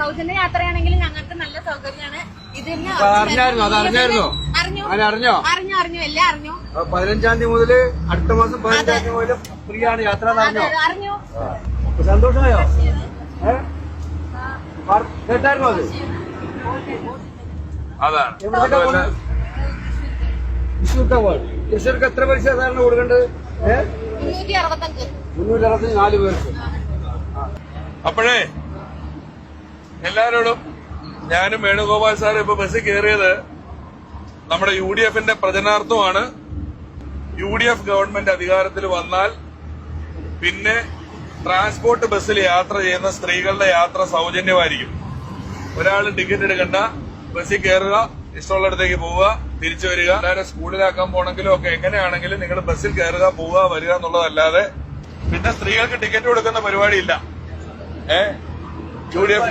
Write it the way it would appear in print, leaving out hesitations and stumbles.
സൗജന്യ യാത്രയാണെങ്കിൽ ഞങ്ങൾക്ക് നല്ല സൗകര്യമാണ്. ഇതിന് അറിഞ്ഞായിരുന്നോ? അറിഞ്ഞു എല്ലാം അറിഞ്ഞു. 15-ാം തീയതി മുതൽ അടുത്ത മാസം 15-ാം തീയതി മുതൽ ഫ്രീ ആണ് യാത്ര. അറിഞ്ഞു. സന്തോഷമായോ? കേട്ടായിരുന്നോ അത്? അതാണ് തൃശ്ശൂർക്ക് എത്ര പൈസ സാധാരണ കൊടുക്കേണ്ടത്? 364 പേർക്ക്. അപ്പോഴേ എല്ലാരോടും ഞാനും വേണുഗോപാൽ സാർ ഇപ്പൊ ബസ്സിൽ കയറിയത് നമ്മുടെ UDF-ന്റെ പ്രചരണാർത്ഥമാണ്. UDF ഗവൺമെന്റ് അധികാരത്തിൽ വന്നാൽ പിന്നെ ട്രാൻസ്പോർട്ട് ബസ്സിൽ യാത്ര ചെയ്യുന്ന സ്ത്രീകളുടെ യാത്ര സൗജന്യമായിരിക്കും. ഒരാൾ ടിക്കറ്റ് എടുക്കണ്ട, ബസ്സിൽ കയറുക, ഇഷ്ടമുള്ളിടത്തേക്ക് പോവുക, തിരിച്ചു വരിക. എല്ലാവരും സ്കൂളിലാക്കാൻ പോണെങ്കിലും ഒക്കെ എങ്ങനെയാണെങ്കിലും നിങ്ങൾ ബസ്സിൽ കയറുക, പോവുക, വരിക എന്നുള്ളതല്ലാതെ പിന്നെ സ്ത്രീകൾക്ക് ടിക്കറ്റ് കൊടുക്കുന്ന പരിപാടിയില്ല. UDF